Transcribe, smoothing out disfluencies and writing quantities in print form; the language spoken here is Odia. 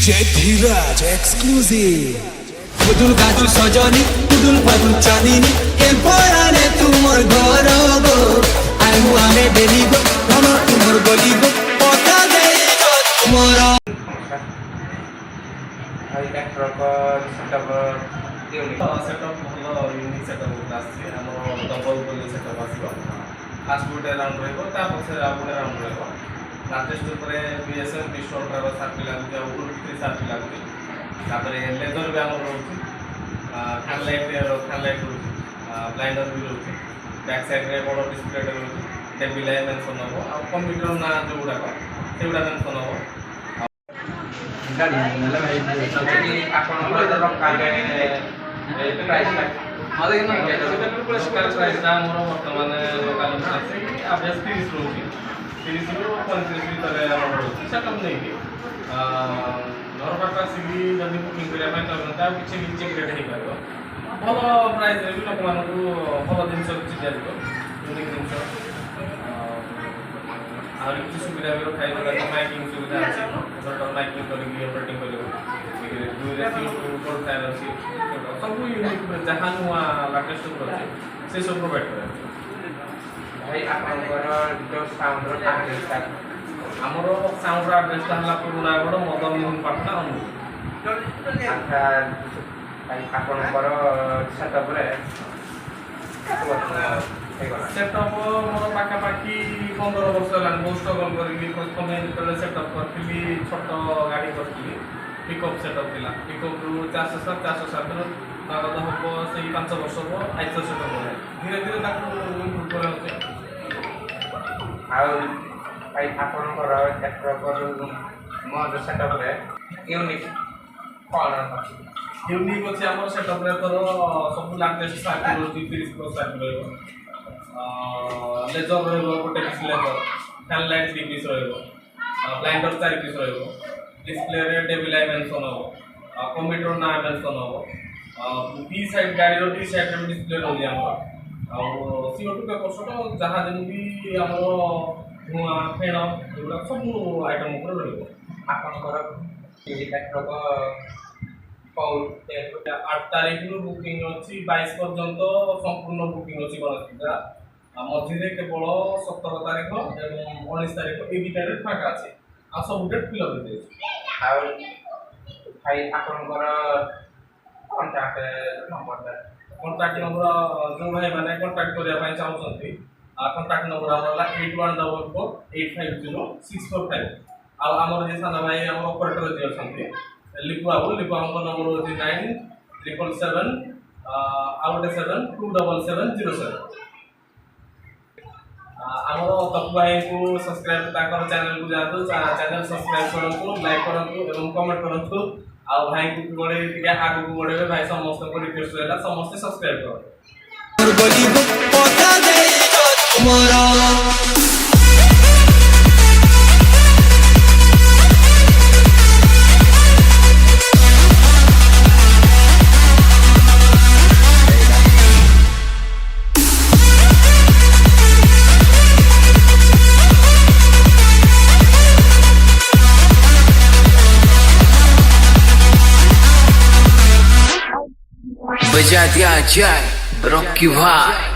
धीराज एक्सक्लूसिव पुदुल गाजुल सजनी पुदुल बदुल चांदनी के पराने तुमर घर गो आइमु आमे बेली गो हम तुमर गली गो पता दे गो तुमर भाई एक्टर का सेटअप यूनिक सेटअप ଭଲ ୟୁନିକ୍ ସେଟଅପ୍ ଆସିଛି ଆମର ଡବଲ ବୋଲି ସେଟଅପ୍ ଆସିବ ଫାଷ୍ଟ ଗୋଟେ ରାଉଣ୍ଡ ରହିବ ତା ପଛରେ ଆଉ ଗୋଟେ ରାଉଣ୍ଡ ରହିବ ଲାଟେଷ୍ଟ ଉପରେ BSM ପିଷ୍ଟଲର ସାର୍ଟ ଲାଗୁଛି ଆଉ ଉଲ୍ଫ୍ରି ସାର୍ଟ ଲାଗୁଛି ତାପରେ ଲେଜର ବି ଆମର ରହୁଛି ଫ୍ୟାନ୍ ଲାଇଟ୍ ରହୁଛି ବ୍ଲାଇଣ୍ଡର ବି ରହୁଛି ବ୍ୟାକ୍ ସାଇଡ଼୍ରେ ବଡ଼ ଡିସପ୍ଲେଟେ ରହୁଛି ଟେବିଲ୍ ମେନସନ୍ ହେବ ଆଉ କମ୍ପ୍ୟୁଟର ନାଁ ଯେଉଁଗୁଡ଼ାକ ସେଗୁଡ଼ା ମେନସନ୍ ହେବ ଆପଣଙ୍କର ପ୍ରାଇସ୍ଟା ଆମର ବର୍ତ୍ତମାନ ଲୋକାଲ ଆଭରେଜ୍ 30 ରହୁଛି 30ରୁ 35 ଭିତରେ ଆମର ରହୁଛି ସେଟଅପ୍ ନେଇକି ଘର ପାଖ ଆସିକି ଯଦି ବୁକିଂ କରିବା ପାଇଁ ଚାହୁଁଛନ୍ତି ଆଉ କିଛି ବି ଚେକ୍ ରେଟ୍ ହେଇପାରିବ ଭଲ ପ୍ରାଇସ୍ରେ ବି ଲୋକମାନଙ୍କୁ ଭଲ ଜିନିଷ କିଛି ଦିଆଯିବ ୟୁନିକ୍ ଜିନିଷ ଆହୁରି କିଛି ସୁବିଧା ବି ରଖାଯିବ ମାଇକିଂ ସୁବିଧା ଅଛି ମାଇକିଂ କରିକି ଅପରେଟିଂ କରିବ ଦୁଇରେ କୋଡ଼ ଫାୟାର ଅଛି ସବୁ ୟୁନିକ୍ ଯାହା ନୂଆ ଲାଟେଷ୍ଟ ଅଛି ସେସବୁ ପ୍ରୋଭାଇଡ଼ କରାଯାଉଛି ଭାଇ ଆପଣଙ୍କର ଯେଉଁ ସାଉଣ୍ଡର ଆଡ୍ରେସଟା ଆମର ସାଉଣ୍ଡର ଆଡ୍ରେସଟା ହେଲା ପୁରୁଣାଗଡ଼ ମଦନ ମୋହନ ପାଟଣା ଅନୁଗୁଳ ଆଚ୍ଛା ଭାଇ ଆପଣଙ୍କର ସେଟଅପ୍ରେ ସେଟଅପ୍ ମୋର ପାଖାପାଖି 15 ବର୍ଷ ହେଲାଣି ବହୁତ ଷ୍ଟ୍ରଗଲ୍ କରିକି ପ୍ରଥମେ ଯେତେବେଳେ ସେଟଅପ୍ କରିଥିଲି ଛୋଟ ଗାଡ଼ି କରିଥିଲି ପିକଅପ୍ ସେଟଅପ୍ ଥିଲା ପିକଅପ୍ରୁ 407 ତାଗତ ହେବ ସେଇ 5 ବର୍ଷ ହେବ ଆଇସର ସେଟଅପ୍ କରେ ଧୀରେ ଧୀରେ ତାକୁ ଇମ୍ପ୍ରୁଭ୍ କରାଯାଉଛି ଆଉ ଭାଇ ଆପଣଙ୍କର ଏକ୍ଟର ମୋର ସେଟଅପ୍ରେ ୟୁନିକ୍ କ'ଣ ଅଛି ୟୁନିକ୍ ଅଛି ଆମର ସେଟଅପ୍ରେ ତୋର ସବୁ ଲାଟେଷ୍ଟ ସାର୍ଟ ରହୁଛି 30 ପ୍ଲସ୍ ସାର୍ଟ ରହିବ ଲେଜର ରହିବ ଗୋଟେ piece laser fan light 3 piece ରହିବ ବ୍ଲାଇଣ୍ଡର 4 ପିସ୍ ରହିବ ଡିସପ୍ଲେରେ ଟେବିଲ୍ ଆଇ ମେନସନ୍ ହେବ କମ୍ପ୍ୟୁଟର ନାଁ ମେନସନ୍ ହେବ ଦି ସାଇଡ଼୍ ଗାଡ଼ିର ଦି ସାଇଡ଼୍ରେ ବି ଡିସପ୍ଲେ ରହୁଛି ଆମର ଆଉ CO2 ପେପର ସଟ ଯାହା ଯେମିତି ଆମର ଧୂଆଁ ଫେଣ ଏଗୁଡ଼ା ସବୁ ଆଇଟମ୍ ଉପରେ ରହିବ ଆପଣଙ୍କର ଏକ୍ଟର 8 ତାରିଖରୁ ବୁକିଂ ଅଛି 22 ପର୍ଯ୍ୟନ୍ତ ସମ୍ପୂର୍ଣ୍ଣ ବୁକିଂ ଅଛି ଗଣେଶ ପୂଜା ମଝିରେ କେବଳ 17 ତାରିଖ ଏବଂ 19 ତାରିଖ ଏଇ ଦୁଇଟାରେ ଫାଙ୍କା ଅଛି ଆଉ ସବୁ ଡେଟ୍ ଫିଲ୍ ଅପ୍ ହେଇଯାଇଛି ଆଉ ଭାଇ ଆପଣଙ୍କର କଣ୍ଟାକ୍ଟ ନମ୍ବରଟା କଣ୍ଟାକ୍ଟ ନମ୍ବର ଯେଉଁ ଭାଇମାନେ କଣ୍ଟାକ୍ଟ କରିବା ପାଇଁ ଚାହୁଁଛନ୍ତି କଣ୍ଟାକ୍ଟ ନମ୍ବର ଆମର ହେଲା 8144850645 ଆଉ ଆମର ଯେ ସାନ ଭାଇ ଆମର ଅପରେଟର ଯିଏ ଅଛନ୍ତି ଲିପୁ ବାବୁଙ୍କ ନମ୍ବର ହେଉଛି 9777 ଆଉ ଗୋଟେ 727707 ଆମର ତପୁ ଭାଇଙ୍କୁ ସବସ୍କ୍ରାଇବ୍ ତାଙ୍କର ଚ୍ୟାନେଲକୁ ଯାଆନ୍ତୁ ଚ୍ୟାନେଲ ସବସ୍କ୍ରାଇବ୍ କରନ୍ତୁ ଲାଇକ୍ କରନ୍ତୁ ଏବଂ କମେଣ୍ଟ କରନ୍ତୁ ଆଉ ଭାଇଙ୍କୁ ବଢ଼େଇ ଟିକେ ଆଗକୁ ବଢ଼େଇବେ ଭାଇ ସମସ୍ତଙ୍କୁ ରିକ୍ୱେଷ୍ଟ ରହିଲା ସମସ୍ତେ ସବସ୍କ୍ରାଇବ୍ କରନ୍ତୁ गली गो पता दे गो तुमर बजा दिया जाए रॉकी भाई।